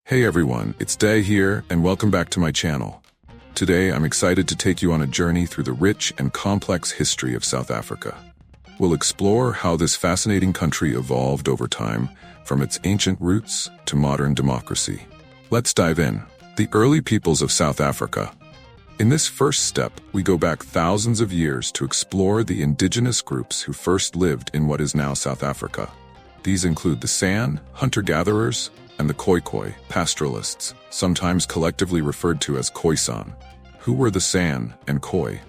Hey everyone, it's Day here, and welcome back to my channel. Today I'm excited to take you on a journey through the rich and complex history of South Africa. We'll explore how this fascinating country evolved over time, from its ancient roots to modern democracy. Let's dive in. The early peoples of South Africa. In this first step, we go back thousands of years to explore the indigenous groups who first lived in what is now South Africa. These include the San, hunter-gatherers, and the Khoikhoi, pastoralists, sometimes collectively referred to as Khoisan. Who were the San and Khoi?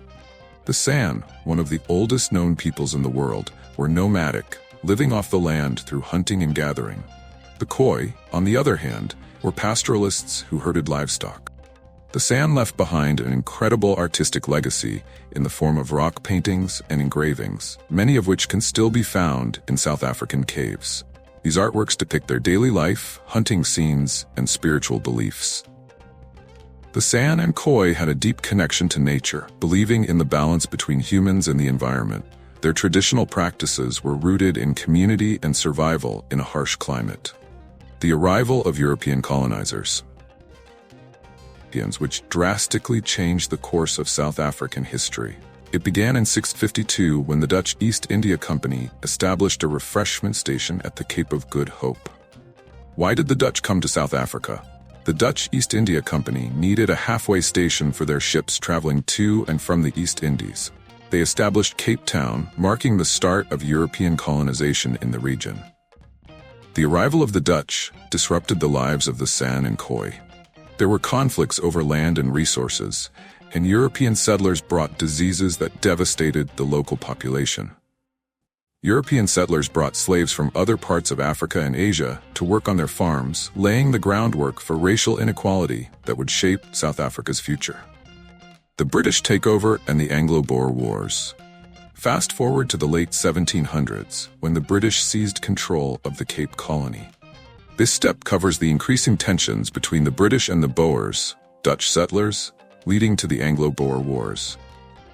The San, one of the oldest known peoples in the world, were nomadic, living off the land through hunting and gathering. The Khoi, on the other hand, were pastoralists who herded livestock. The San left behind an incredible artistic legacy in the form of rock paintings and engravings, many of which can still be found in South African caves. These artworks depict their daily life, hunting scenes, and spiritual beliefs. The San and Khoi had a deep connection to nature, believing in the balance between humans and the environment. Their traditional practices were rooted in community and survival in a harsh climate. The arrival of European colonizers, which drastically changed the course of South African history. It began in 652 when the Dutch East India Company established a refreshment station at the Cape of Good Hope. Why did the Dutch come to South Africa? The Dutch East India Company needed a halfway station for their ships traveling to and from the East Indies. They established Cape Town, marking the start of European colonization in the region. The arrival of the Dutch disrupted the lives of the San and Khoi. There were conflicts over land and resources, and European settlers brought diseases that devastated the local population. European settlers brought slaves from other parts of Africa and Asia to work on their farms, laying the groundwork for racial inequality that would shape South Africa's future. The British takeover and the Anglo-Boer Wars. Fast forward to the late 1700s, when the British seized control of the Cape Colony. This step covers the increasing tensions between the British and the Boers, Dutch settlers, leading to the Anglo-Boer Wars.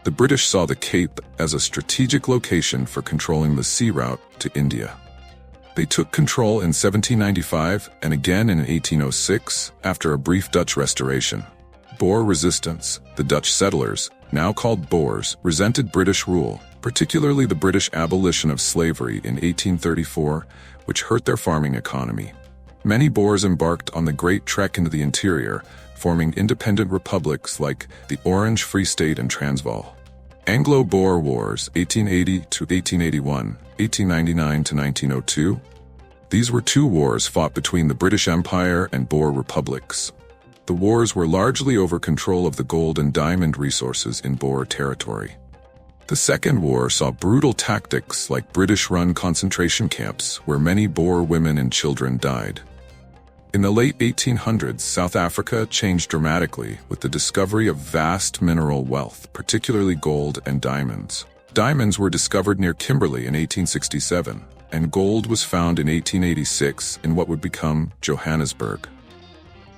The British saw the Cape as a strategic location for controlling the sea route to India. They took control in 1795 and again in 1806 after a brief Dutch restoration. Boer resistance. The Dutch settlers, now called Boers, resented British rule, particularly the British abolition of slavery in 1834, which hurt their farming economy. Many Boers embarked on the Great Trek into the interior, forming independent republics like the Orange Free State and Transvaal. Anglo-Boer Wars, 1880 to 1881, 1899 to 1902. These were two wars fought between the British Empire and Boer republics. The wars were largely over control of the gold and diamond resources in Boer territory. The Second War saw brutal tactics like British-run concentration camps where many Boer women and children died. In the late 1800s, South Africa changed dramatically with the discovery of vast mineral wealth, particularly gold and diamonds. Diamonds were discovered near Kimberley in 1867, and gold was found in 1886 in what would become Johannesburg.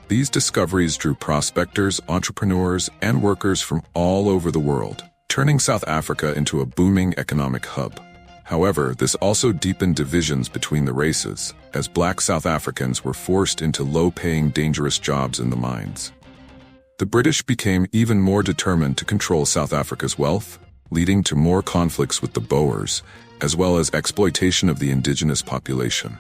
These discoveries drew prospectors, entrepreneurs, and workers from all over the world, turning South Africa into a booming economic hub. However, this also deepened divisions between the races, as black South Africans were forced into low-paying, dangerous jobs in the mines. The British became even more determined to control South Africa's wealth, leading to more conflicts with the Boers, as well as exploitation of the indigenous population,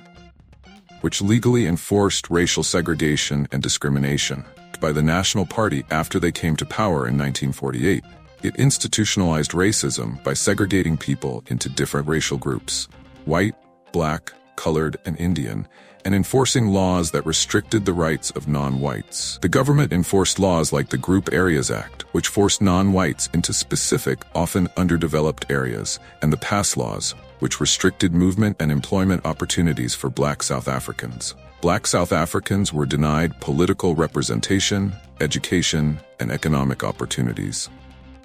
which legally enforced racial segregation and discrimination. By the National Party after they came to power in 1948, it institutionalized racism by segregating people into different racial groups: white, black, colored, and Indian, and enforcing laws that restricted the rights of non-whites. The government enforced laws like the Group Areas Act, which forced non-whites into specific, often underdeveloped areas, and the Pass Laws, which restricted movement and employment opportunities for black South Africans. Black South Africans were denied political representation, education, and economic opportunities.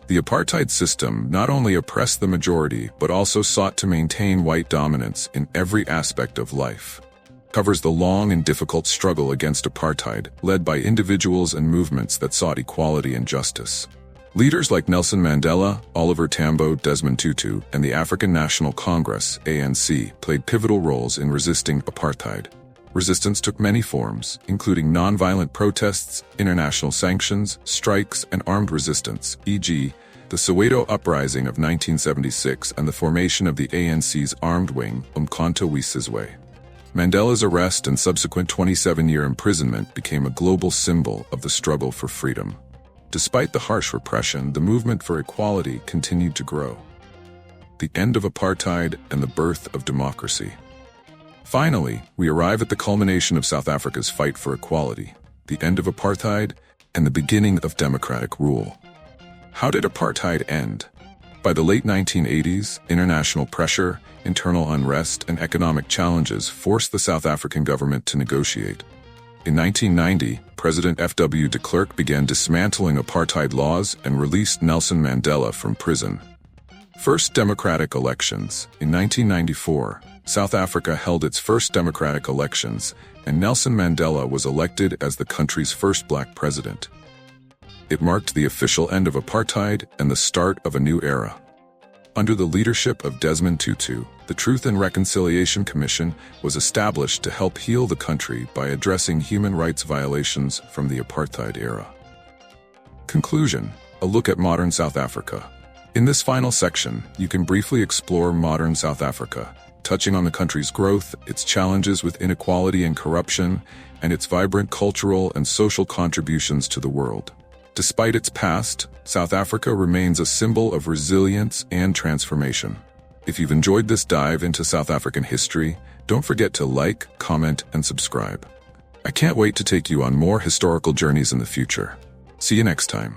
The apartheid system not only oppressed the majority, but also sought to maintain white dominance in every aspect of life. Covers the long and difficult struggle against apartheid, led by individuals and movements that sought equality and justice. Leaders like Nelson Mandela, Oliver Tambo, Desmond Tutu, and the African National Congress, ANC, played pivotal roles in resisting apartheid. Resistance took many forms, including nonviolent protests, international sanctions, strikes, and armed resistance, e.g., the Soweto Uprising of 1976 and the formation of the ANC's armed wing, Umkhonto we Sizwe. Mandela's arrest and subsequent 27-year imprisonment became a global symbol of the struggle for freedom. Despite the harsh repression, the movement for equality continued to grow. The end of apartheid and the birth of democracy. Finally, we arrive at the culmination of South Africa's fight for equality, the end of apartheid, and the beginning of democratic rule. How did apartheid end? By the late 1980s, international pressure, internal unrest, and economic challenges forced the South African government to negotiate. In 1990, President F.W. de Klerk began dismantling apartheid laws and released Nelson Mandela from prison. First democratic elections. In 1994, South Africa held its first democratic elections, and Nelson Mandela was elected as the country's first black president. It marked the official end of apartheid and the start of a new era. Under the leadership of Desmond Tutu, the Truth and Reconciliation Commission was established to help heal the country by addressing human rights violations from the apartheid era. Conclusion: a look at modern South Africa. In this final section, you can briefly explore modern South Africa, touching on the country's growth, its challenges with inequality and corruption, and its vibrant cultural and social contributions to the world. Despite its past, South Africa remains a symbol of resilience and transformation. If you've enjoyed this dive into South African history, don't forget to like, comment, and subscribe. I can't wait to take you on more historical journeys in the future. See you next time.